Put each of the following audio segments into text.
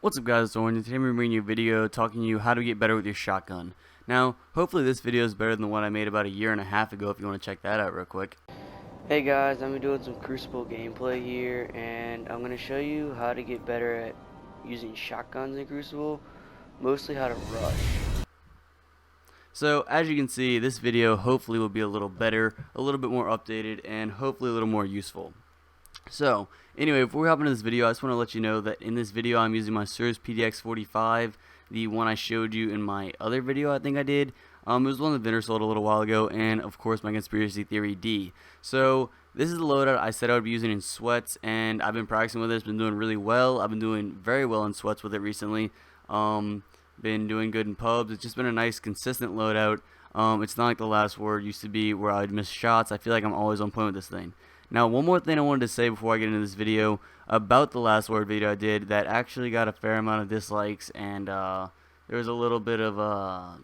What's up guys, it's Orange, and today I'm bringing you a video talking to you how to get better with your shotgun. Now, hopefully this video is better than the one I made about a year and a half ago if you want to check that out real quick. Hey guys, I'm doing some Crucible gameplay here, and I'm going to show you how to get better at using shotguns in Crucible, mostly how to rush. So, as you can see, this video hopefully will be a little better, a little bit more updated, and hopefully a little more useful. So, anyway, before we hop into this video, I just want to let you know that in this video I'm using my Surus PDX45, the one I showed you in my other video I think I did. It was one that Vinter sold a little while ago, and of course my Conspiracy Theory D. So, this is the loadout I said I would be using in sweats, and I've been practicing with it. It's been doing really well. I've been doing very well in sweats with it recently. Been doing good in pubs. It's just been a nice, consistent loadout. It's not like the Last Word used to be where I'd miss shots. I feel like I'm always on point with this thing. Now, one more thing I wanted to say before I get into this video about the Last Word video I did that actually got a fair amount of dislikes, and there was a little bit of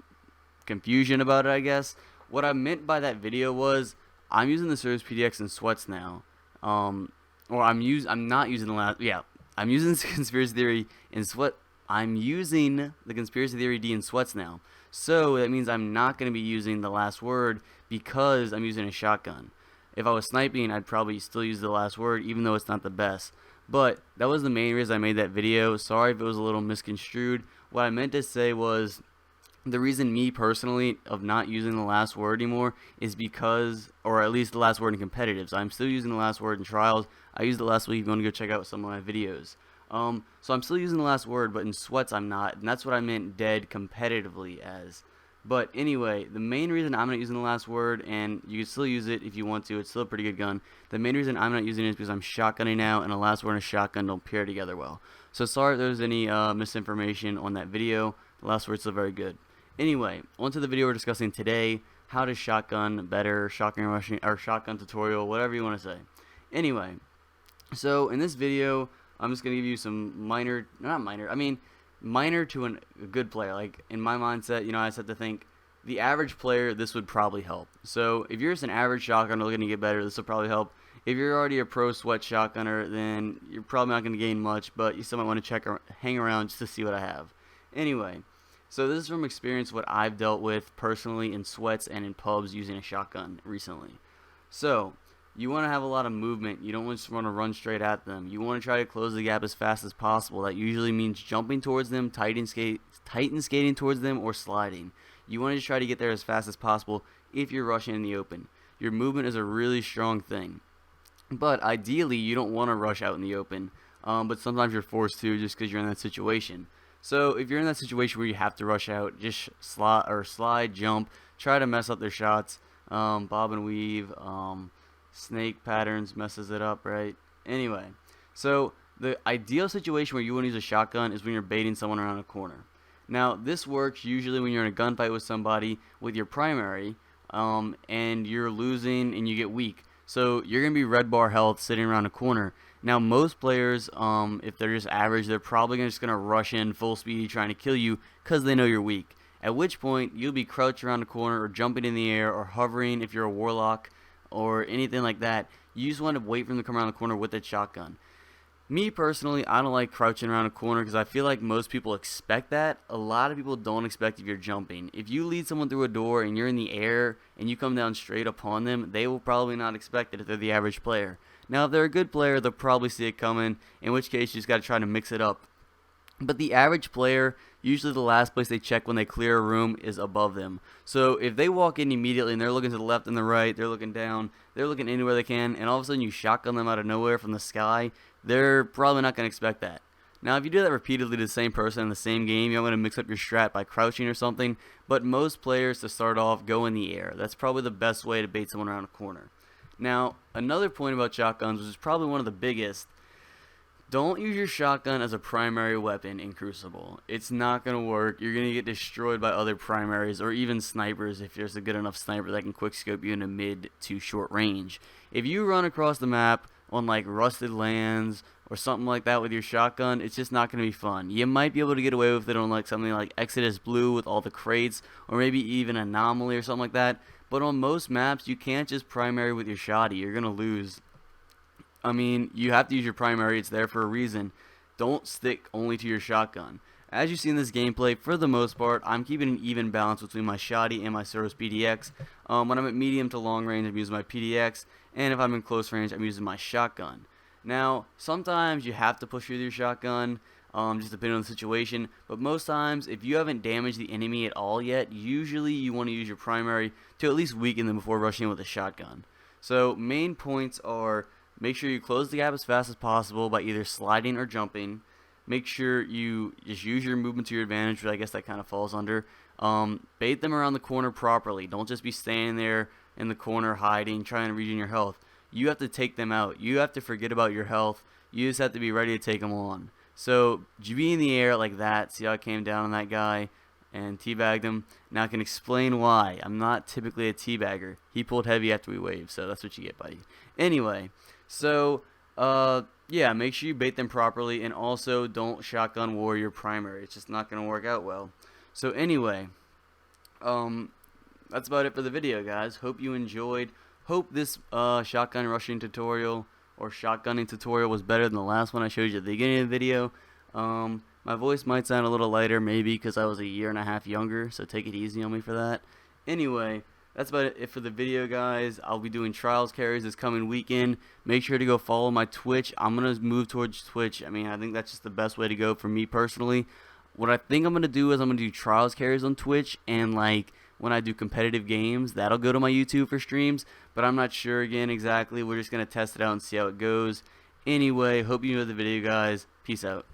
confusion about it, I guess. What I meant by that video was I'm using the Surus PDX in sweats now, or I'm not using the last. Yeah, I'm using the Conspiracy Theory in sweat. I'm using the Conspiracy Theory D in sweats now, so that means I'm not going to be using the Last Word because I'm using a shotgun. If I was sniping, I'd probably still use the Last Word, even though it's not the best. But that was the main reason I made that video. Sorry if it was a little misconstrued. What I meant to say was the reason me personally of not using the Last Word anymore is because, or at least the Last Word in competitives. I'm still using the Last Word in trials. I used it last week if you want to go check out some of my videos. So I'm still using the Last Word, but in sweats I'm not. And that's what I meant dead competitively as. But anyway, the main reason I'm not using the Last Word, and you can still use it if you want to, it's still a pretty good gun. The main reason I'm not using it is because I'm shotgunning now, and a Last Word and a shotgun don't pair together well. So sorry if there's any misinformation on that video. The Last Word's still very good. Anyway, onto the video we're discussing today, how to shotgun better, shotgun rushing, or shotgun tutorial, whatever you want to say. Anyway, so in this video, I'm just going to give you some minor to a good player. Like, in my mindset, I just have to think the average player, this would probably help. So if you're just an average shotgunner looking to get better, this will probably help. If you're already a pro sweat shotgunner, then you're probably not going to gain much, but you still might want to hang around just to see what I have. Anyway, so this is from experience what I've dealt with personally in sweats and in pubs using a shotgun recently. So you want to have a lot of movement. You don't just want to run straight at them. You want to try to close the gap as fast as possible. That usually means jumping towards them, tighten skating towards them, or sliding. You want to just try to get there as fast as possible if you're rushing in the open. Your movement is a really strong thing. But ideally, you don't want to rush out in the open. But sometimes you're forced to just because you're in that situation. So if you're in that situation where you have to rush out, just slide, jump, try to mess up their shots, bob and weave, snake patterns messes it up, right? Anyway, so the ideal situation where you want to use a shotgun is when you're baiting someone around a corner. Now, this works usually when you're in a gunfight with somebody with your primary, and you're losing and you get weak. So you're going to be red bar health sitting around a corner. Now, most players, if they're just average, they're probably just going to rush in full speed trying to kill you because they know you're weak. At which point, you'll be crouched around a corner or jumping in the air or hovering if you're a warlock or anything like that. You just want to wait for them to come around the corner with that shotgun. Me personally, I don't like crouching around a corner because I feel like most people expect that. A lot of people don't expect if you're jumping. If you lead someone through a door and you're in the air and you come down straight upon them, they will probably not expect it if they're the average player. Now, if they're a good player, they'll probably see it coming, in which case you just got to try to mix it up. But the average player, usually the last place they check when they clear a room is above them. So if they walk in immediately and they're looking to the left and the right, they're looking down, they're looking anywhere they can, and all of a sudden you shotgun them out of nowhere from the sky, they're probably not going to expect that. Now, if you do that repeatedly to the same person in the same game, you're going to mix up your strat by crouching or something, but most players to start off go in the air. That's probably the best way to bait someone around a corner. Now, another point about shotguns, which is probably one of the biggest, don't use your shotgun as a primary weapon in Crucible. It's not going to work. You're going to get destroyed by other primaries or even snipers if there's a good enough sniper that can quickscope you in a mid to short range. If you run across the map on like Rusted Lands or something like that with your shotgun, it's just not going to be fun. You might be able to get away with it on like something like Exodus Blue with all the crates, or maybe even Anomaly or something like that. But on most maps, you can't just primary with your shotty. You're going to lose. I mean, you have to use your primary. It's there for a reason. don't stick only to your shotgun. As you see in this gameplay, for the most part, I'm keeping an even balance between my shotty and my Soros PDX. When I'm at medium to long range, I'm using my PDX, and if I'm in close range, I'm using my shotgun. Now, sometimes you have to push with your shotgun, just depending on the situation, but most times, if you haven't damaged the enemy at all yet, usually you want to use your primary to at least weaken them before rushing in with a shotgun. So, main points are, make sure you close the gap as fast as possible by either sliding or jumping. Make sure you just use your movement to your advantage, but I guess that kind of falls under. Bait them around the corner properly. Don't just be standing there in the corner hiding, trying to regen your health. You have to take them out. You have to forget about your health. You just have to be ready to take them on. So, be in the air like that. See how I came down on that guy and teabagged him? Now I can explain why. I'm not typically a teabagger. He pulled heavy after we waved, so that's what you get, buddy. Anyway, so, yeah, make sure you bait them properly, and also don't shotgun warrior primary. It's just not going to work out well. So anyway, that's about it for the video, guys. Hope you enjoyed. Hope this shotgun rushing tutorial or shotgunning tutorial was better than the last one I showed you at the beginning of the video. My voice might sound a little lighter, maybe because I was a year and a half younger, so take it easy on me for that. Anyway, that's about it for the video, guys. I'll be doing trials carries this coming weekend. Make sure to go follow my Twitch. I'm going to move towards Twitch. I mean, I think that's just the best way to go for me personally. What I think I'm going to do is I'm going to do trials carries on Twitch, and like when I do competitive games, that'll go to my YouTube for streams, but I'm not sure again exactly. We're just going to test it out and see how it goes. Anyway, hope you enjoyed the video, guys. Peace out.